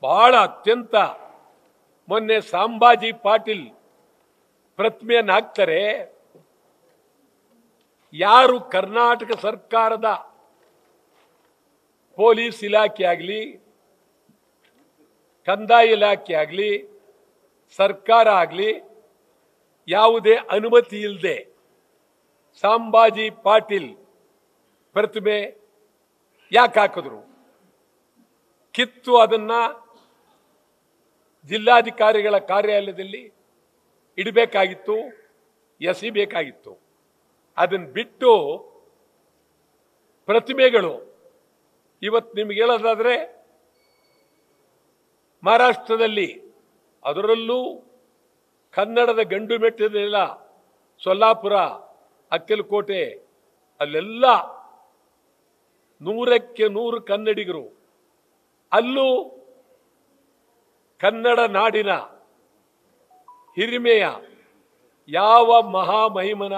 ಬಹಳ ಅತ್ಯಂತ ಮೊನ್ನೆ ಸಂಭಾಜಿ ಪಾಟೀಲ್ ಪ್ರತಿಮೆಯನ್ನು ಹಾಕ್ತಾರೆ. ಯಾರು ಕರ್ನಾಟಕ ಸರ್ಕಾರದ ಪೊಲೀಸ್ ಇಲಾಖೆ ಆಗಲಿ, ಕಂದಾಯ ಇಲಾಖೆ ಆಗಲಿ, ಸರ್ಕಾರ ಆಗಲಿ ಯಾವುದೇ ಅನುಮತಿ ಇಲ್ಲದೆ ಸಂಭಾಜಿ ಪಾಟೀಲ್ ಪ್ರತಿಮೆ ಯಾಕೆ ಹಾಕಿದ್ರು? ಕಿತ್ತು ಅದನ್ನ ಜಿಲ್ಲಾಧಿಕಾರಿಗಳ ಕಾರ್ಯಾಲಯದಲ್ಲಿ ಇಡಬೇಕಾಗಿತ್ತು, ಎಸಿಬೇಕಾಗಿತ್ತು. ಅದನ್ನು ಬಿಟ್ಟು ಪ್ರತಿಮೆಗಳು ಇವತ್ತು ನಿಮ್ಗೆ ಹೇಳೋದಾದ್ರೆ ಮಹಾರಾಷ್ಟ್ರದಲ್ಲಿ, ಅದರಲ್ಲೂ ಕನ್ನಡದ ಗಂಡು ಮೆಟ್ಟಿದೆಲ್ಲ ಸೊಲ್ಲಾಪುರ, ಅಕ್ಕಲಕೋಟೆ, ಅಲ್ಲೆಲ್ಲ 100ಕ್ಕೆ 100 ಕನ್ನಡಿಗರು. ಅಲ್ಲೂ ಕನ್ನಡ ನಾಡಿನ ಹಿರಿಮೆಯ ಯಾವ ಮಹಾಮಹಿಮನ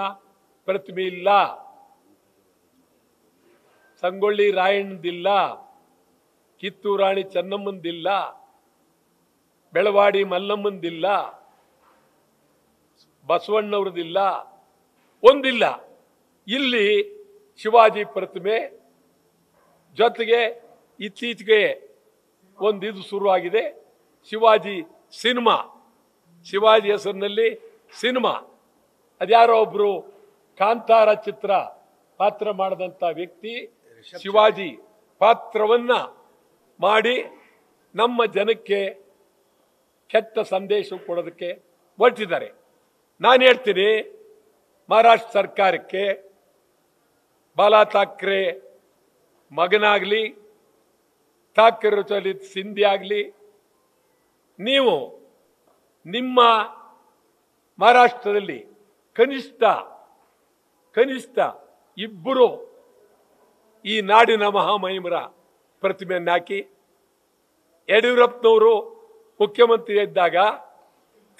ಪ್ರತಿಮೆ ಇಲ್ಲ. ಸಂಗೊಳ್ಳಿ ರಾಯಣ್ಣದಿಲ್ಲ, ಕಿತ್ತೂರು ರಾಣಿ ಚೆನ್ನಮ್ಮಂದಿಲ್ಲ, ಬೆಳವಾಡಿ ಮಲ್ಲಮ್ಮಂದಿಲ್ಲ, ಬಸವಣ್ಣವ್ರದಿಲ್ಲ, ಒಂದಿಲ್ಲ. ಇಲ್ಲಿ ಶಿವಾಜಿ ಪ್ರತಿಮೆ ಜೊತೆಗೆ ಇತ್ತೀಚೆಗೆ ಇದು ಶುರುವಾಗಿದೆ, ಶಿವಾಜಿ ಸಿನಿಮಾ. ಶಿವಾಜಿ ಹೆಸರಿನಲ್ಲಿ ಸಿನಿಮಾ. ಅದ್ಯಾರೋ ಒಬ್ರು ಕಾಂತಾರ ಚಿತ್ರ ಪಾತ್ರ ಮಾಡಿದಂಥ ವ್ಯಕ್ತಿ ಶಿವಾಜಿ ಪಾತ್ರವನ್ನ ಮಾಡಿ ನಮ್ಮ ಜನಕ್ಕೆ ಕೆಟ್ಟ ಸಂದೇಶ ಕೊಡೋದಕ್ಕೆ ಹೊರಟಿದ್ದಾರೆ. ನಾನು ಹೇಳ್ತೀನಿ, ಮಹಾರಾಷ್ಟ್ರ ಸರ್ಕಾರಕ್ಕೆ ಬಾಲಾ ಠಾಕ್ರೆ ಮಗನಾಗಲಿ, ಠಾಕ್ರೆ ಚಲಿತ್ ಸಿಂಧಿ ಆಗಲಿ, ನೀವು ನಿಮ್ಮ ಮಹಾರಾಷ್ಟ್ರದಲ್ಲಿ ಕನಿಷ್ಠ ಇಬ್ಬರು ಈ ನಾಡಿನ ಮಹಾಮಹಿಮರ ಪ್ರತಿಮೆಯನ್ನು ಹಾಕಿ. ಯಡಿಯೂರಪ್ಪನವರು ಮುಖ್ಯಮಂತ್ರಿ ಇದ್ದಾಗ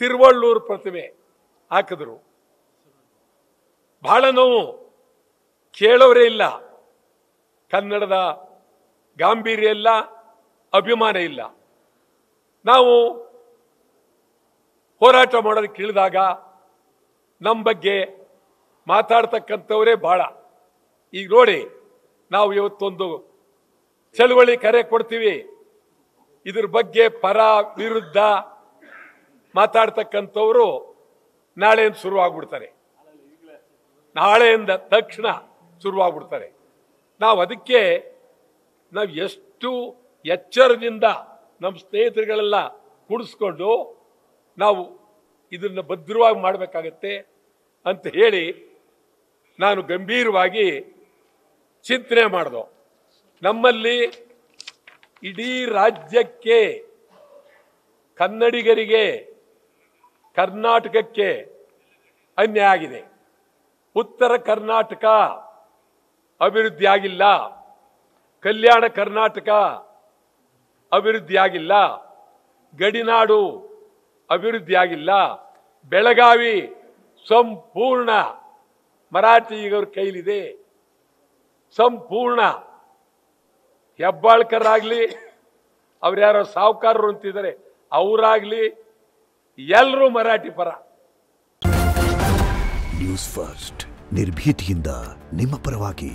ತಿರುವಳ್ಳೂರು ಪ್ರತಿಮೆ ಹಾಕಿದ್ರು. ಬಹಳ ನೋವು, ಕೇಳೋರೇ ಇಲ್ಲ. ಕನ್ನಡದ ಗಾಂಭೀರ್ಯ ಇಲ್ಲ, ಅಭಿಮಾನ ಇಲ್ಲ. ನಾವು ಹೋರಾಟ ಮಾಡೋದಕ್ಕೆ ಇಳಿದಾಗ ನಮ್ಮ ಬಗ್ಗೆ ಮಾತಾಡ್ತಕ್ಕಂಥವರೇ ಬಹಳ. ಈಗ ನೋಡಿ, ನಾವು ಇವತ್ತೊಂದು ಚಳವಳಿ ಕರೆ ಕೊಡ್ತೀವಿ, ಇದ್ರ ಬಗ್ಗೆ ಪರ ವಿರುದ್ಧ ಮಾತಾಡ್ತಕ್ಕಂಥವರು ನಾಳೆಯಿಂದ ಶುರುವಾಗ್ಬಿಡ್ತಾರೆ, ನಾಳೆಯಿಂದ ತಕ್ಷಣ ಶುರುವಾಗ್ಬಿಡ್ತಾರೆ. ನಾವು ಅದಕ್ಕೆ ಎಷ್ಟು ಎಚ್ಚರದಿಂದ ನಮ್ಮ ಸ್ನೇಹಿತರುಗಳೆಲ್ಲ ಕೂಡಿಸ್ಕೊಂಡು ನಾವು ಇದನ್ನು ಭದ್ರವಾಗಿ ಮಾಡಬೇಕಾಗತ್ತೆ ಅಂತ ಹೇಳಿ ನಾನು ಗಂಭೀರವಾಗಿ ಚಿಂತನೆ ಮಾಡಿದೆ. ನಮ್ಮಲ್ಲಿ ಇಡೀ ರಾಜ್ಯಕ್ಕೆ, ಕನ್ನಡಿಗರಿಗೆ, ಕರ್ನಾಟಕಕ್ಕೆ ಅನ್ಯಾಯ ಆಗಿದೆ. ಉತ್ತರ ಕರ್ನಾಟಕ ಅಭಿವೃದ್ಧಿ ಆಗಿಲ್ಲ, ಕಲ್ಯಾಣ ಕರ್ನಾಟಕ ಅಭಿವೃದ್ಧಿ ಆಗಿಲ್ಲ, ಗಡಿನಾಡು ಅಭಿವೃದ್ಧಿ ಆಗಿಲ್ಲ, ಬೆಳಗಾವಿ ಸಂಪೂರ್ಣ ಮರಾಠಿಗರ ಕೈಲಿದೆ. ಸಂಪೂರ್ಣ ಹೆಬ್ಬಾಳ್ಕರ್ ಆಗಲಿ, ಅವ್ರ್ಯಾರೋ ಸಾಹುಕಾರರು ಅಂತಿದ್ದಾರೆ, ಅವರಾಗ್ಲಿ ಎಲ್ಲರೂ ಮರಾಠಿ ಪರ. ನ್ಯೂಸ್ ಫಸ್ಟ್, ನಿರ್ಭೀತಿಯಿಂದ ನಿಮ್ಮ ಪರವಾಗಿ.